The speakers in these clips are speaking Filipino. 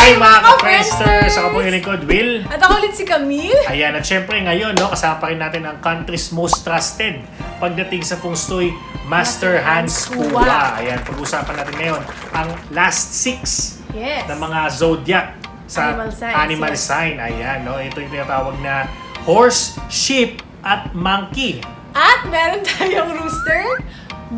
Hi mga ka-friendsters! Ako po yung lingkod, Will. At ako ulit si Camille. Ayan, at syempre ngayon, kasama pa rin natin ang country's most trusted pagdating sa Feng Shui, masterhanzcua. Ayan, pag-usapan natin ngayon ang last 6 na mga zodiac sa animal sign. Ayan, ito yung tinatawag na horse, sheep, at monkey. At meron tayong rooster,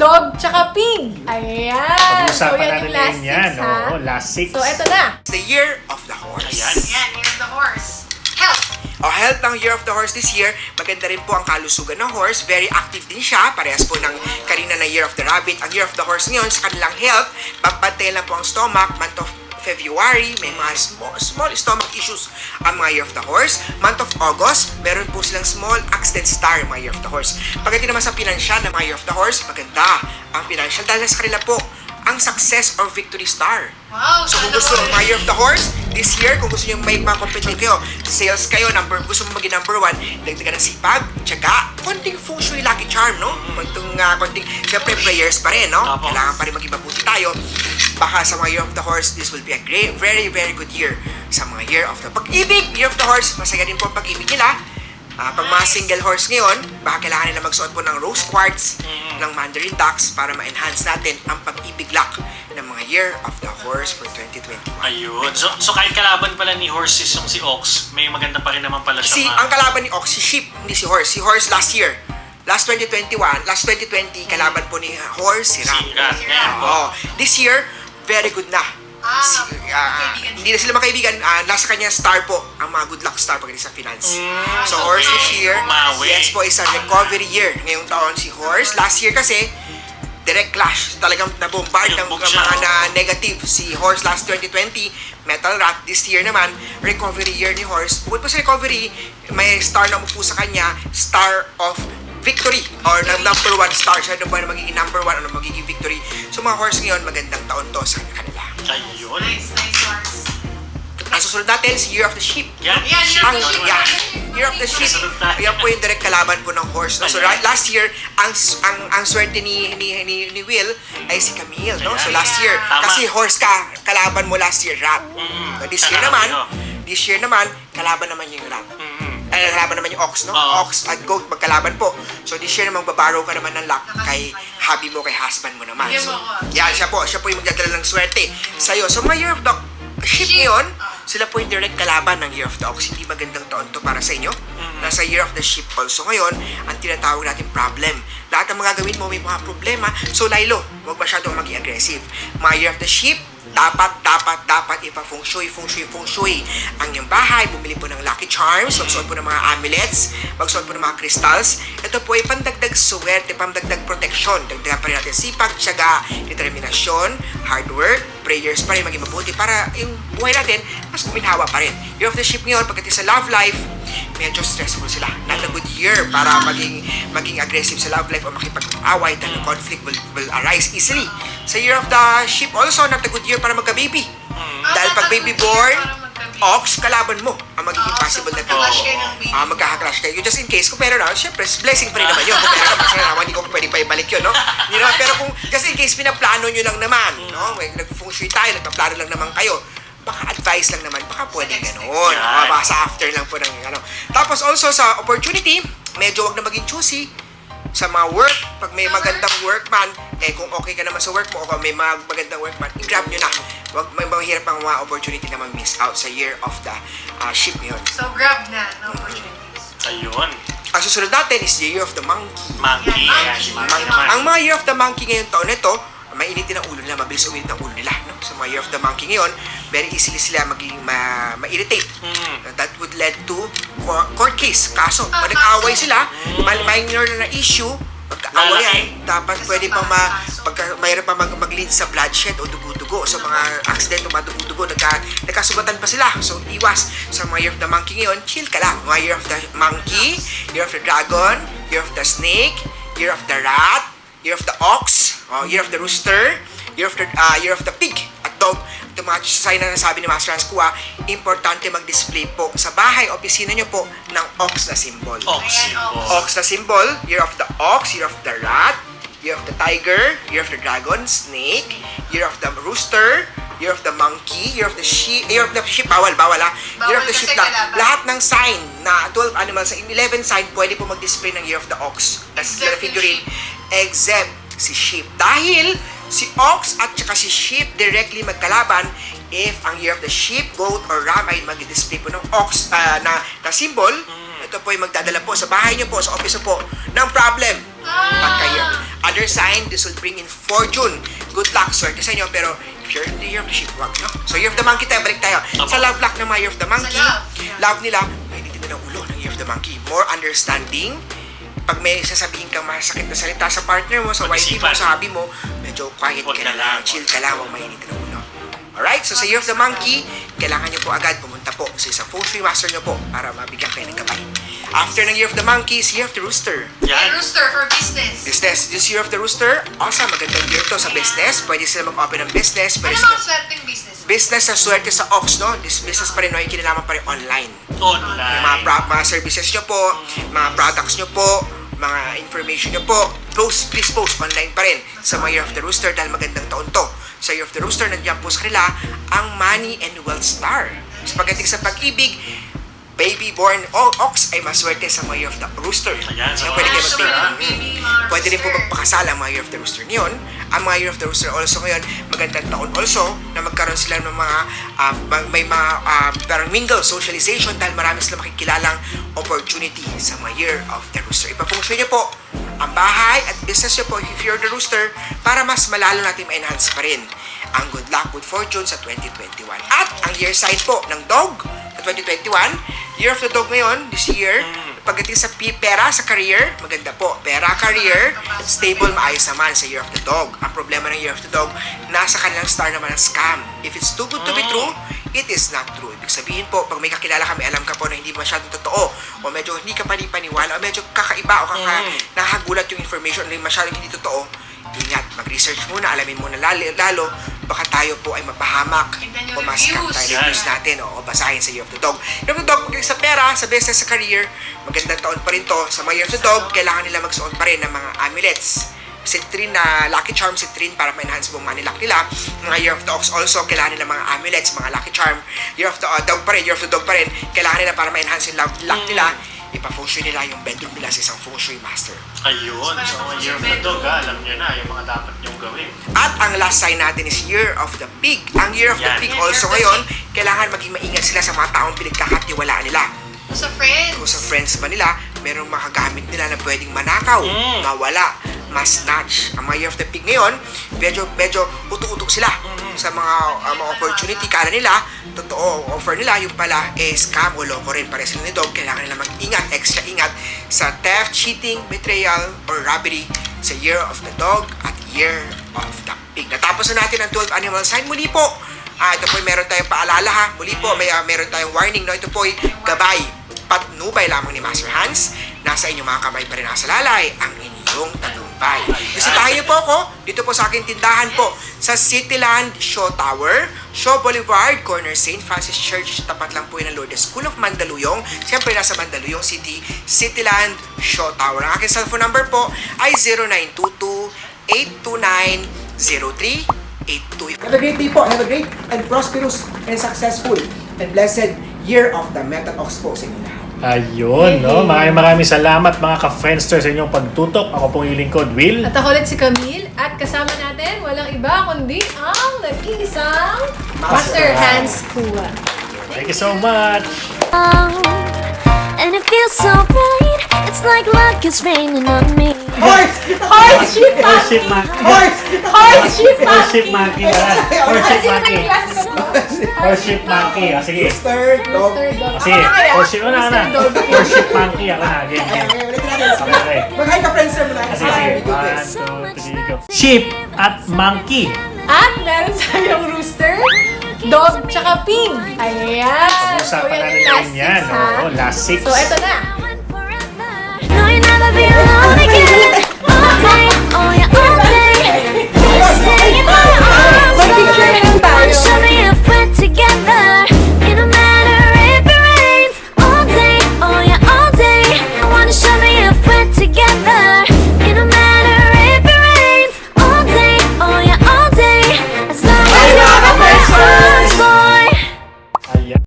dog, tsaka pig. Ayan. Pag-usapan yan natin yung last yan. 6, ha? Last 6. So, eto na. The year of the horse. Ayan. Yan, year of the horse. Health. Health ng year of the horse this year, maganda rin po ang kalusugan ng horse. Very active din siya. Parehas po ng kanina na year of the rabbit. Ang year of the horse ngayon sa kanilang health, pagbantay lang po ang stomach, month of February, may mga small stomach issues ang mga year of the horse. Month of August, meron po silang small accident star mga year of the horse. Pagdating naman sa pinansyal ng mga year of the horse, maganda ang pinansyal dahil sa kanila po ang success or victory star. Wow, So kung gusto ng mga year of the horse, this year, kung gusto nyo may competitive kayo, sales kayo, gusto mo maging number 1, dagdagan ng sipag, tiyaga, konting feng shui lucky charm, no? Konting, syempre prayers pa rin, no? Kailangan pa rin maging mabuti tayo. Baka sa mga year of the horse, this will be a great, very, very good year. Sa mga year of the pag-ibig, year of the horse, masaya din po ang pag-ibig nila. Pag mga single horse ngayon, baka kailangan nila magsuot po ng rose quartz, ng mandarin ducks para ma-enhance natin ang pag-ibig luck ng mga year of the horse for 2021. Ayun. So kahit kalaban pala ni horse yung si ox, may maganda pa rin naman pala siya. Ang kalaban ni ox, si sheep, hindi si horse. Si horse last year. Last 2020, kalaban po ni horse, si rat. Si rat. Yeah. This year, very good na. Hindi na sila makaibigan. Nasa kanya star po ang mga good luck star pagdating sa finance. So horse this year, yes po, is a recovery year. Ngayong taon si horse. Last year kasi, direct clash. Talagang nabombard ng mga negative. Si horse last 2020, metal rat. This year naman, recovery year ni horse. Bukod pa sa recovery, may star na umupo sa kanya, star of victory or number 1 star. Siya na magiging number 1 o magiging victory. So mga horse ngayon, magandang taon to sa kanila. Ayun. Nice horse. Ang susunod natin is Year of the Sheep. Yan. Year of the Sheep. Yan po yung direct kalaban po ng horse. No? So last year, ang swerte ni Will ay si Camille. No? So last year, kasi horse ka, kalaban mo last year, rat. This year naman, kalaban naman yung rat. Kalaban naman yung ox, no? Ox at goat, magkalaban po. So this year naman, babaro ka naman ng luck kay hubby mo, kay husband mo naman. So, yan, siya po yung magdadala ng swerte sa'yo. So mga Year of the Sheep ngayon, sila po yung direct kalaban ng Year of the Ox. Hindi magandang taon to para sa inyo. Nasa Year of the Sheep also ngayon, ang tinatawag natin problem. Lahat ng mga gawin mo may mga problema. So Lilo, huwag masyadong maging aggressive. Mga Year of the Sheep, dapat ipa-feng shui ang iyong bahay, bumili po ng lucky charms, magsuot po ng mga amulets, magsuot po ng mga crystals. Ito po ay pandagdag swerte, pandagdag protection. Dagdagan pa rin natin sipag, tiyaga, determinasyon, hard work, prayers pa rin maging mabuti para yung buhay natin mas guminhawa pa rin. Year of the Sheep ngayon, pagdating sa love life, medyo stressful sila. Not a good year para maging aggressive sa love life o makipag-away dahil conflict will arise easily. Sa Year of the Sheep also, not a good year para magka-baby. Dahil pag baby born, ox, kalaban mo ang magiging possible na Magka-clash kayo ng baby. Magkaka-clash kayo. Just in case, kung meron na, syempre, blessing pa rin naman yun. Kung meron na, masaya naman, hindi ko pwede pa ibalik yun, no? Pero kung, kasi in case, pinaplano nyo lang naman, no? Nag-feng shui tayo, nagpaplano lang naman kayo. Baka advice lang naman, baka pwede gano'n. Baka sa after lang po ng ano. Tapos also sa opportunity, medyo wag na maging choosy sa mga work. Pag may magandang workman, kung okay ka naman sa work mo o kung may magandang workman, i-grab nyo na. Wag may mahirap ang mga opportunity na mag-miss out sa Year of the Sheep ngayon. So grab na ng opportunities. Ayun. Ang susunod natin is the Year of the Monkey. Monkey. Ang mga Year of the Monkey ngayon taon nito, mainitin ang ulo nila, mabilis uminit ang ulo nila. No? So, mga Year of the Monkey ngayon, very easily sila maging ma-irritate. That would lead to court case. Kaso, pag nag-away sila, minor na issue, pagka-awayan, dapat pwede pa mayroon pa mag-lead sa bloodshed o dugo-dugo. So, mga accident o madugo-dugo, nagkasugatan pa sila. So, iwas. Sa mga Year of the Monkey ngayon, chill ka lang. Mga Year of the Monkey, Year of the Dragon, Year of the Snake, Year of the Rat, Year of the Ox, Year of the Rooster, Year of the Pig at Dog. Ito mga sign na nasabi ni masterhanzcua, importante mag-display po sa bahay, opisina nyo po ng ox na symbol. Ox na symbol, Year of the Ox, Year of the Rat, Year of the Tiger, Year of the Dragon, Snake, Year of the Rooster, year of the monkey, year of the sheep, bawal ha. Year of the sheep kasi lang. kalaban. Lahat ng sign na 12 animals, sa 11 sign, pwede po mag-display ng year of the ox. That's the Except figurine. yung Except si sheep. Dahil si ox at saka si sheep directly magkalaban, if ang year of the sheep, goat, or ram ay mag-display po ng ox na symbol, ito po ay magdadala po sa bahay niyo po, sa office niyo po, ng problem. Pagka-year. Other sign, this will bring in fortune. Good luck, swerte sa inyo, pero if you're the year of the sheep, wag, no? So, year of the monkey tayo, balik tayo. Sa love luck ng mga year of the monkey, love nila, may hindi ng ulo ng year of the monkey. More understanding. Pag may sasabihin kang masakit na salita sa partner mo, sa wifey mo, sa hubby mo, medyo quiet ka na lang, chill ka lang, huwag mainit ng ulo. Alright? So, sa year of the monkey, kailangan nyo po agad pumunta po sa isang fengshui master nyo po para mabigyan kayo ng gabay. After ng year of the monkey, is year of the rooster. Hey, Rooster for business. Business. This year of the rooster, awesome, magandang year to sa business. Pwede sila mag-open ng business. Pwede Ano sila mga swerteng business? business sa swerte sa ox, no? This business pa rin, no? Yung kinalaman pa rin online. Online. Yung mga services nyo po, mga products nyo po, mga information nyo po, please post online pa rin sa mga year of the rooster dahil magandang taon to. Sa year of the rooster, nandiyan po sa kanila ang money and wealth star. Sa pagdating sa pag-ibig, baby born ox ay maswerte sa mga year of the rooster. Ayan, So, so pwede kayo so, mag-baby. Pwede rin po magpakasal ang mga year of the rooster ngayon. Ang mga year of the rooster also ngayon, magandang taon also na magkaroon sila ng mga may mga parang mingle, socialization dahil marami sila makikilalang opportunity sa mga year of the rooster. Ipapungsyo niyo po ang bahay at business niyo po if you're the rooster para mas malalo natin ma-enhance pa rin ang good luck, good fortune sa 2021. At ang year sign po ng dog sa 2021, year of the dog ngayon, this year, pagdating sa pera, sa career, maganda po. Pera, career, stable, maayos naman sa year of the dog. Ang problema ng year of the dog, nasa kanilang star naman ang scam. If it's too good to be true, it is not true. Ibig sabihin po, pag may kakilala kami, alam ka po na hindi masyadong totoo, o medyo hindi ka panipaniwala, o medyo kakaiba, o nakagulat yung information, o masyadong hindi totoo, ingat, mag-research muna, alamin muna lalo, baka tayo po ay mapahamak o ma-scam tayo ng news natin o basahin sa Year of the Dog. Year of the Dog, sa pera, sa business, sa career, magandang taon pa rin to. Sa mga Year of the Dog, kailangan nila magsuot pa rin ng mga amulets. Citrine na lucky charm, citrine para ma-enhance po money luck nila. Mga Year of the Ox also, kailangan nila mga amulets, mga lucky charm. Year of the Dog pa rin, Year of the Dog pa rin, kailangan nila para ma-enhance yung luck nila. Ipa-fengshui nila yung bedroom nila sa isang fengshui master. Ayun. So, year of the dog, alam nyo na yung mga dapat nyong gawin. At ang last sign natin is Year of the Pig. Ang Year of the Yan. Pig also ngayon, kailangan maging maingat sila sa mga taong pinagkakatiwalaan nila. Sa friends. Kung sa friends ba nila, merong makagamit nila na pwedeng manakaw, mawala, ma-snatch. Ang mga Year of the Pig ngayon, medyo utuk-utuk sila sa mga opportunity. Kala nila, totoo, offer nila, yung pala, scam o loko rin. Para sila ni Dog, kailangan nila mag-ingat, extra ingat sa theft, cheating, betrayal, or robbery sa Year of the Dog at Year of the Pig. Natapos na natin ang 12 animal sign. Muli po, ito po meron tayong paalala ha. Muli po, meron tayong warning. No? Ito po gabay, patnubay lamang ni Master Hanz. Nasa inyong mga kamay pa rin nasa lalay ang inyong tagumpay. Bisitahin niyo po ako dito po sa aking tindahan po sa Cityland Shaw Tower, Shaw Boulevard, corner St. Francis Church. Tapat lang po yun ng Lourdes School of Mandaluyong. Siyempre nasa Mandaluyong City, Cityland Shaw Tower. Ang aking cellphone number po ay 0922-829-0382. Have a great day po. Have a great and prosperous and successful and blessed year of the Metal Ox po sa inyo lahat. Ayun, no? Maraming salamat mga ka-Friendster sa inyong pagtutok. Ako pong yung lingkod, Will. At ako ulit si Camille. At kasama natin, walang iba kundi ang nag-iisang masterhanzcua. Thank you so much. And it feels so right. It's like luck is raining on me. Horse! Horse-ship Worship monkey! monkey. Horse-ship Worship monkey! monkey pala. Worship monkey. Monkey! Worship monkey. O, sige. Rooster, dog. O, sige. Worship mo na. Worship monkey. Ako na. Game, game. Ulitin natin. Okay. Mag-hi ka, friends, sir, muna. Sige, sige. 1, 2, 3, go. Sheep at monkey. At meron tayong rooster, dog, tsaka pig. Ayan. Pag-usapan So, yan natin yung last yan. six, ha? Oo, last 6. So, eto na. No, you'll never be alone.